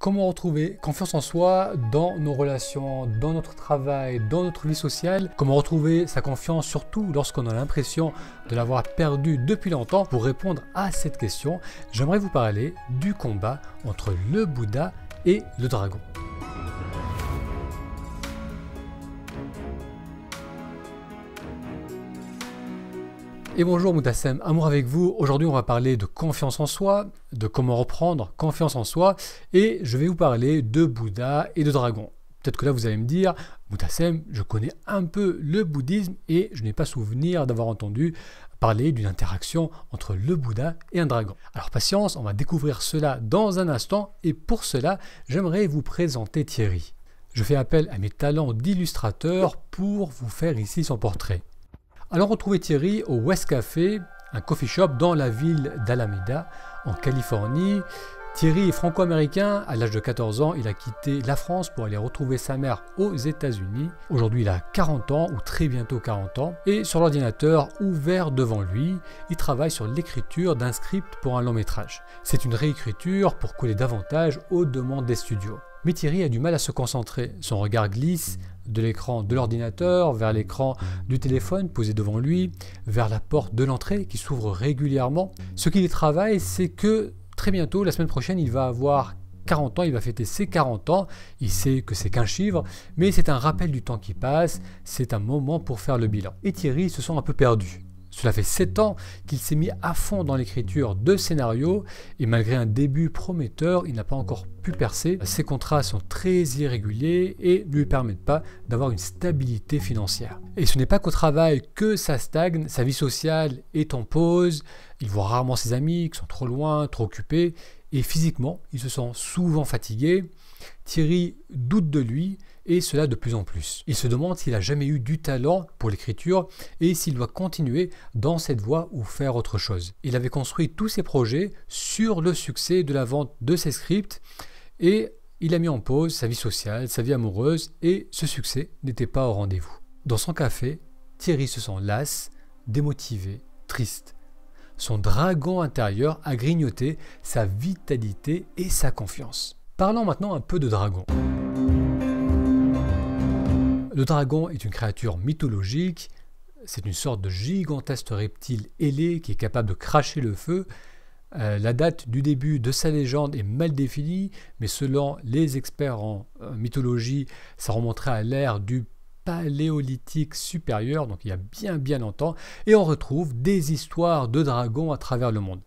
Comment retrouver confiance en soi dans nos relations, dans notre travail, dans notre vie sociale? Comment retrouver sa confiance surtout lorsqu'on a l'impression de l'avoir perdue depuis longtemps? Pour répondre à cette question, j'aimerais vous parler du combat entre le Bouddha et le dragon. Et bonjour Moutassem, amour avec vous. Aujourd'hui on va parler de confiance en soi, de comment reprendre confiance en soi et je vais vous parler de Bouddha et de dragon. Peut-être que là vous allez me dire, Moutassem, je connais un peu le bouddhisme et je n'ai pas souvenir d'avoir entendu parler d'une interaction entre le Bouddha et un dragon. Alors patience, on va découvrir cela dans un instant et pour cela j'aimerais vous présenter Thierry. Je fais appel à mes talents d'illustrateur pour vous faire ici son portrait. Alors retrouvez Thierry au West Café, un coffee shop dans la ville d'Alameda, en Californie. Thierry est franco-américain, à l'âge de 14 ans, il a quitté la France pour aller retrouver sa mère aux États-Unis. Aujourd'hui il a 40 ans, ou très bientôt 40 ans, et sur l'ordinateur ouvert devant lui, il travaille sur l'écriture d'un script pour un long métrage. C'est une réécriture pour coller davantage aux demandes des studios. Mais Thierry a du mal à se concentrer, son regard glisse de l'écran de l'ordinateur vers l'écran du téléphone posé devant lui, vers la porte de l'entrée qui s'ouvre régulièrement. Ce qui lui travaille, c'est que très bientôt, la semaine prochaine, il va avoir 40 ans, il va fêter ses 40 ans, il sait que c'est qu'un chiffre, mais c'est un rappel du temps qui passe, c'est un moment pour faire le bilan. Et Thierry se sent un peu perdu. Cela fait 7 ans qu'il s'est mis à fond dans l'écriture de scénarios et malgré un début prometteur, il n'a pas encore pu percer. Ses contrats sont très irréguliers et ne lui permettent pas d'avoir une stabilité financière. Et ce n'est pas qu'au travail que ça stagne, sa vie sociale est en pause, il voit rarement ses amis qui sont trop loin, trop occupés et physiquement, il se sent souvent fatigué. Thierry doute de lui et cela de plus en plus. Il se demande s'il n'a jamais eu du talent pour l'écriture et s'il doit continuer dans cette voie ou faire autre chose. Il avait construit tous ses projets sur le succès de la vente de ses scripts et il a mis en pause sa vie sociale, sa vie amoureuse et ce succès n'était pas au rendez-vous. Dans son café, Thierry se sent las, démotivé, triste. Son dragon intérieur a grignoté sa vitalité et sa confiance. Parlons maintenant un peu de dragon. Le dragon est une créature mythologique, c'est une sorte de gigantesque reptile ailé qui est capable de cracher le feu. La date du début de sa légende est mal définie, mais selon les experts en mythologie, ça remonterait à l'ère du Paléolithique supérieur, donc il y a bien longtemps, et on retrouve des histoires de dragons à travers le monde.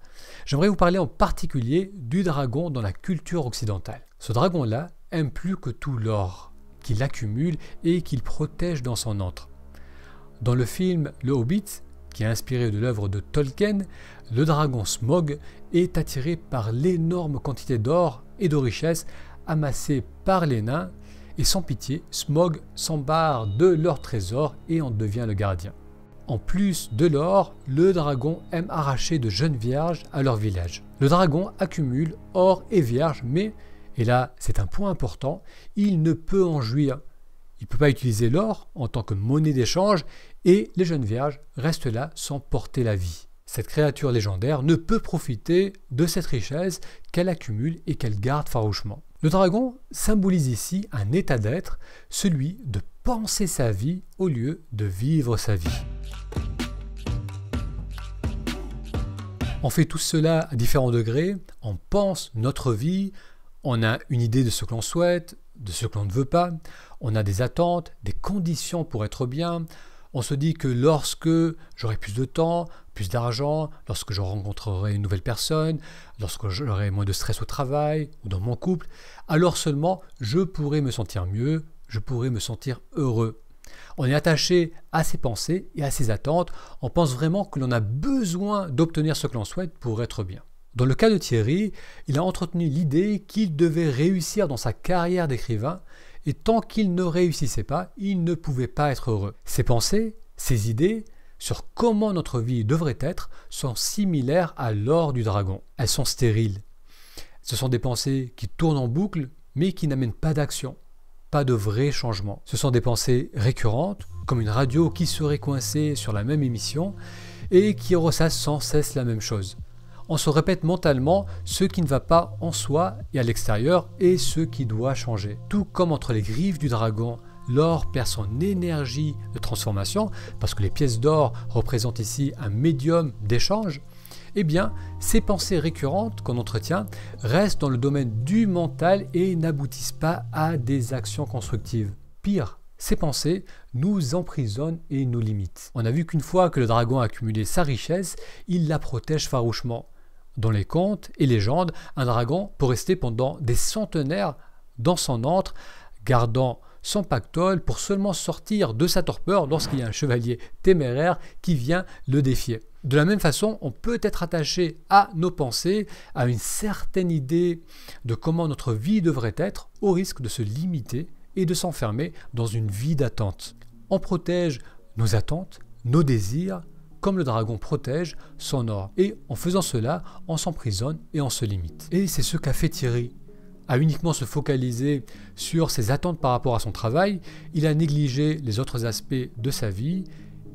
J'aimerais vous parler en particulier du dragon dans la culture occidentale. Ce dragon-là aime plus que tout l'or qu'il accumule et qu'il protège dans son antre. Dans le film Le Hobbit, qui est inspiré de l'œuvre de Tolkien, le dragon Smaug est attiré par l'énorme quantité d'or et de richesses amassées par les nains et sans pitié, Smaug s'embarre de leur trésor et en devient le gardien. En plus de l'or, le dragon aime arracher de jeunes vierges à leur village. Le dragon accumule or et vierges, mais, et là c'est un point important, il ne peut en jouir. Il ne peut pas utiliser l'or en tant que monnaie d'échange et les jeunes vierges restent là sans porter la vie. Cette créature légendaire ne peut profiter de cette richesse qu'elle accumule et qu'elle garde farouchement. Le dragon symbolise ici un état d'être, celui de penser sa vie au lieu de vivre sa vie. On fait tout cela à différents degrés, on pense notre vie, on a une idée de ce que l'on souhaite, de ce que l'on ne veut pas, on a des attentes, des conditions pour être bien, on se dit que lorsque j'aurai plus de temps, plus d'argent, lorsque je rencontrerai une nouvelle personne, lorsque j'aurai moins de stress au travail ou dans mon couple, alors seulement je pourrai me sentir mieux, je pourrai me sentir heureux. On est attaché à ses pensées et à ses attentes, on pense vraiment que l'on a besoin d'obtenir ce que l'on souhaite pour être bien. Dans le cas de Thierry, il a entretenu l'idée qu'il devait réussir dans sa carrière d'écrivain et tant qu'il ne réussissait pas, il ne pouvait pas être heureux. Ses pensées, ses idées sur comment notre vie devrait être sont similaires à l'or du dragon. Elles sont stériles. Ce sont des pensées qui tournent en boucle mais qui n'amènent pas d'action, pas de vrai changement. Ce sont des pensées récurrentes, comme une radio qui serait coincée sur la même émission et qui ressasse sans cesse la même chose. On se répète mentalement ce qui ne va pas en soi et à l'extérieur et ce qui doit changer. Tout comme entre les griffes du dragon, l'or perd son énergie de transformation parce que les pièces d'or représentent ici un médium d'échange. Eh bien, ces pensées récurrentes qu'on entretient restent dans le domaine du mental et n'aboutissent pas à des actions constructives. Pire, ces pensées nous emprisonnent et nous limitent. On a vu qu'une fois que le dragon a accumulé sa richesse, il la protège farouchement. Dans les contes et légendes, un dragon peut rester pendant des centenaires dans son antre, gardant son pactole pour seulement sortir de sa torpeur lorsqu'il y a un chevalier téméraire qui vient le défier. De la même façon, on peut être attaché à nos pensées, à une certaine idée de comment notre vie devrait être, au risque de se limiter et de s'enfermer dans une vie d'attente. On protège nos attentes, nos désirs, comme le dragon protège son or. Et en faisant cela, on s'emprisonne et on se limite. Et c'est ce qu'a fait Thierry. À uniquement se focaliser sur ses attentes par rapport à son travail, il a négligé les autres aspects de sa vie,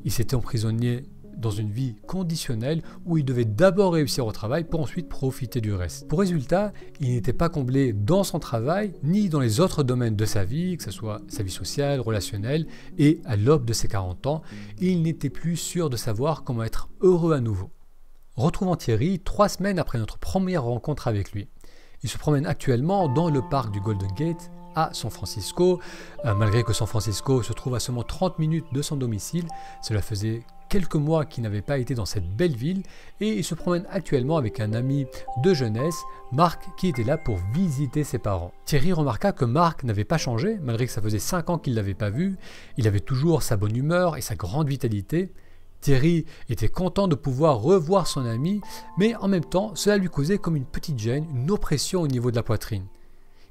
il s'était emprisonné dans une vie conditionnelle où il devait d'abord réussir au travail pour ensuite profiter du reste. Pour résultat, il n'était pas comblé dans son travail ni dans les autres domaines de sa vie, que ce soit sa vie sociale, relationnelle, et à l'aube de ses 40 ans, il n'était plus sûr de savoir comment être heureux à nouveau. Retrouvons Thierry 3 semaines après notre première rencontre avec lui. Il se promène actuellement dans le parc du Golden Gate à San Francisco. Malgré que San Francisco se trouve à seulement 30 minutes de son domicile, cela faisait quelques mois qu'il n'avait pas été dans cette belle ville et il se promène actuellement avec un ami de jeunesse, Marc, qui était là pour visiter ses parents. Thierry remarqua que Marc n'avait pas changé, malgré que ça faisait 5 ans qu'il ne l'avait pas vu. Il avait toujours sa bonne humeur et sa grande vitalité. Thierry était content de pouvoir revoir son ami, mais en même temps, cela lui causait comme une petite gêne, une oppression au niveau de la poitrine.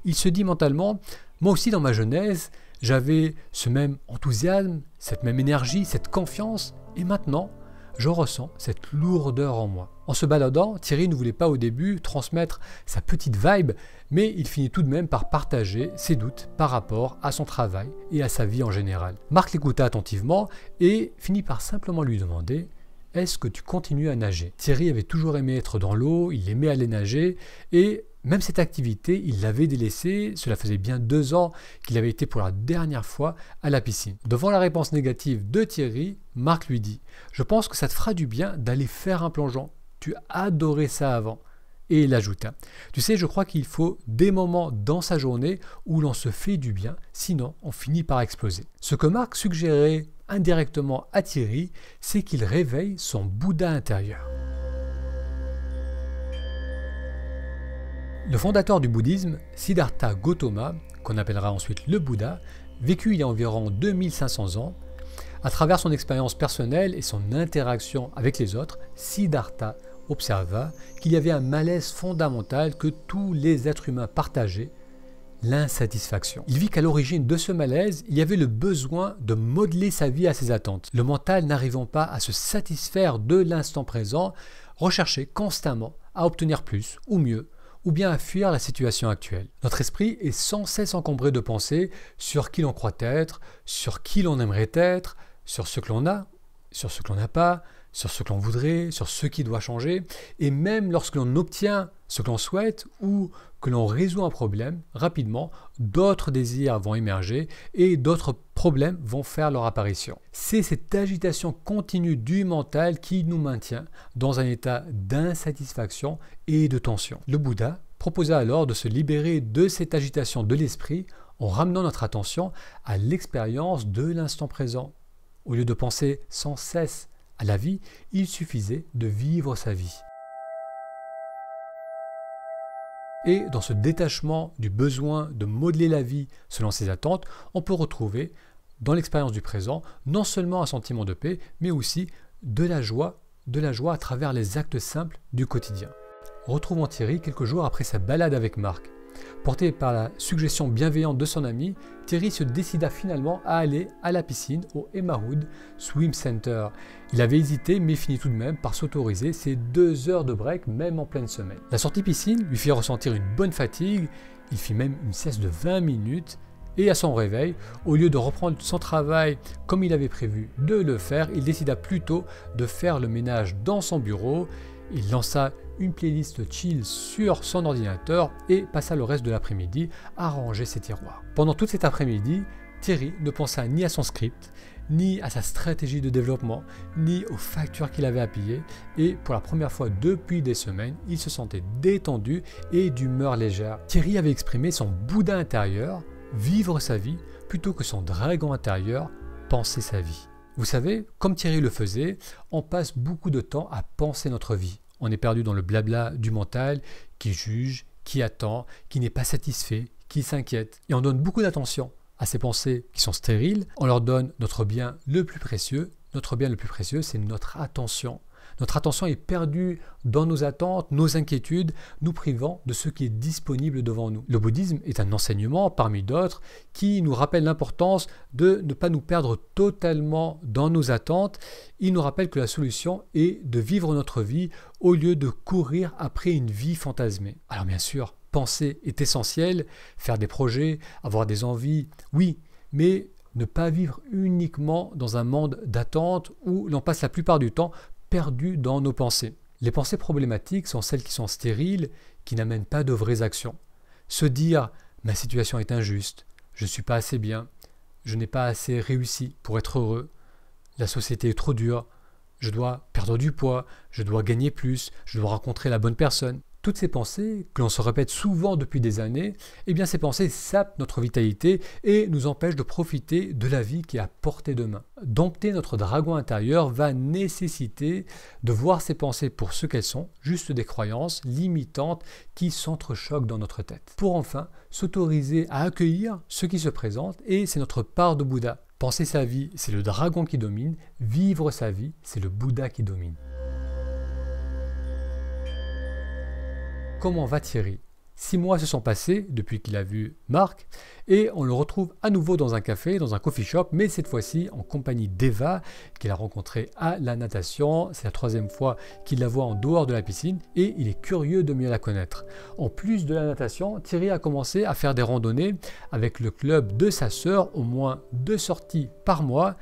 Il se dit mentalement, moi aussi dans ma jeunesse, j'avais ce même enthousiasme, cette même énergie, cette confiance, et maintenant, je ressens cette lourdeur en moi. En se baladant, Thierry ne voulait pas au début transmettre sa petite vibe, mais il finit tout de même par partager ses doutes par rapport à son travail et à sa vie en général. Marc l'écouta attentivement et finit par simplement lui demander « Est-ce que tu continues à nager ?» Thierry avait toujours aimé être dans l'eau, il aimait aller nager et même cette activité, il l'avait délaissée, cela faisait bien 2 ans qu'il avait été pour la dernière fois à la piscine. Devant la réponse négative de Thierry, Marc lui dit « Je pense que ça te fera du bien d'aller faire un plongeon. Tu adorais ça avant. » Et il ajouta « Tu sais, je crois qu'il faut des moments dans sa journée où l'on se fait du bien, sinon on finit par exploser. » Ce que Marc suggérait indirectement à Thierry, c'est qu'il réveille son Bouddha intérieur. Le fondateur du bouddhisme, Siddhartha Gautama, qu'on appellera ensuite le Bouddha, vécut il y a environ 2500 ans. À travers son expérience personnelle et son interaction avec les autres, Siddhartha observa qu'il y avait un malaise fondamental que tous les êtres humains partageaient, l'insatisfaction. Il vit qu'à l'origine de ce malaise, il y avait le besoin de modeler sa vie à ses attentes. Le mental n'arrivant pas à se satisfaire de l'instant présent, recherchait constamment à obtenir plus ou mieux, ou bien à fuir la situation actuelle. Notre esprit est sans cesse encombré de pensées sur qui l'on croit être, sur qui l'on aimerait être, sur ce que l'on a, sur ce que l'on n'a pas, sur ce que l'on voudrait, sur ce qui doit changer. Et même lorsque l'on obtient ce que l'on souhaite ou que l'on résout un problème, rapidement, d'autres désirs vont émerger et d'autres problèmes vont faire leur apparition. C'est cette agitation continue du mental qui nous maintient dans un état d'insatisfaction et de tension. Le Bouddha proposa alors de se libérer de cette agitation de l'esprit en ramenant notre attention à l'expérience de l'instant présent. Au lieu de penser sans cesse à la vie, il suffisait de vivre sa vie. Et dans ce détachement du besoin de modeler la vie selon ses attentes, on peut retrouver dans l'expérience du présent non seulement un sentiment de paix, mais aussi de la joie à travers les actes simples du quotidien. Retrouvons Thierry quelques jours après sa balade avec Marc. Porté par la suggestion bienveillante de son ami, Thierry se décida finalement à aller à la piscine au Emmawood Swim Center. Il avait hésité mais finit tout de même par s'autoriser ses 2 heures de break même en pleine semaine. La sortie piscine lui fit ressentir une bonne fatigue, il fit même une sieste de 20 minutes et à son réveil, au lieu de reprendre son travail comme il avait prévu de le faire, il décida plutôt de faire le ménage dans son bureau Il lança une playlist chill sur son ordinateur et passa le reste de l'après-midi à ranger ses tiroirs. Pendant tout cet après-midi, Thierry ne pensa ni à son script, ni à sa stratégie de développement, ni aux factures qu'il avait à payer, et pour la première fois depuis des semaines, il se sentait détendu et d'humeur légère. Thierry avait exprimé son Bouddha intérieur, vivre sa vie, plutôt que son dragon intérieur, penser sa vie. Vous savez, comme Thierry le faisait, on passe beaucoup de temps à penser notre vie. On est perdu dans le blabla du mental, qui juge, qui attend, qui n'est pas satisfait, qui s'inquiète, et on donne beaucoup d'attention à ces pensées qui sont stériles, on leur donne notre bien le plus précieux. Notre bien le plus précieux, c'est notre attention. Notre attention est perdue dans nos attentes, nos inquiétudes, nous privant de ce qui est disponible devant nous. Le bouddhisme est un enseignement parmi d'autres qui nous rappelle l'importance de ne pas nous perdre totalement dans nos attentes. Il nous rappelle que la solution est de vivre notre vie au lieu de courir après une vie fantasmée. Alors bien sûr, penser est essentiel, faire des projets, avoir des envies, oui, mais ne pas vivre uniquement dans un monde d'attente où l'on passe la plupart du temps perdu dans nos pensées. Les pensées problématiques sont celles qui sont stériles, qui n'amènent pas de vraies actions. Se dire « ma situation est injuste, je ne suis pas assez bien, je n'ai pas assez réussi pour être heureux, la société est trop dure, je dois perdre du poids, je dois gagner plus, je dois rencontrer la bonne personne ». Toutes ces pensées, que l'on se répète souvent depuis des années, eh bien ces pensées sapent notre vitalité et nous empêchent de profiter de la vie qui est à portée de main. Dompter notre dragon intérieur va nécessiter de voir ces pensées pour ce qu'elles sont, juste des croyances limitantes qui s'entrechoquent dans notre tête. Pour enfin s'autoriser à accueillir ce qui se présente, et c'est notre part de Bouddha. Penser sa vie, c'est le dragon qui domine, vivre sa vie, c'est le Bouddha qui domine. Comment va Thierry? 6 mois se sont passés depuis qu'il a vu Marc et on le retrouve à nouveau dans un café, dans un coffee shop, mais cette fois-ci en compagnie d'Eva qu'il a rencontrée à la natation. C'est la 3e fois qu'il la voit en dehors de la piscine et il est curieux de mieux la connaître. En plus de la natation, Thierry a commencé à faire des randonnées avec le club de sa sœur, au moins 2 sorties par mois.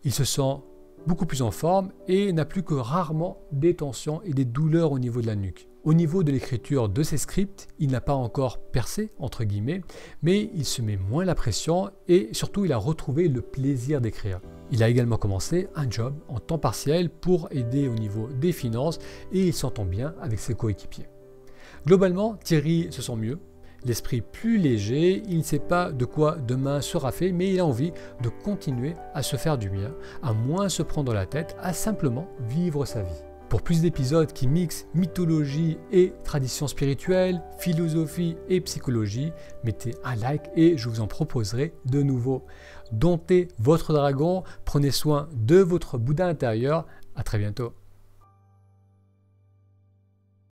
Il se sent beaucoup plus en forme et n'a plus que rarement des tensions et des douleurs au niveau de la nuque. Au niveau de l'écriture de ses scripts, il n'a pas encore percé, entre guillemets, mais il se met moins la pression et surtout il a retrouvé le plaisir d'écrire. Il a également commencé un job en temps partiel pour aider au niveau des finances et il s'entend bien avec ses coéquipiers. Globalement, Thierry se sent mieux, l'esprit plus léger, il ne sait pas de quoi demain sera fait, mais il a envie de continuer à se faire du bien, à moins se prendre la tête, à simplement vivre sa vie. Pour plus d'épisodes qui mixent mythologie et tradition spirituelle, philosophie et psychologie, mettez un like et je vous en proposerai de nouveaux. Domptez votre dragon, prenez soin de votre Bouddha intérieur. À très bientôt.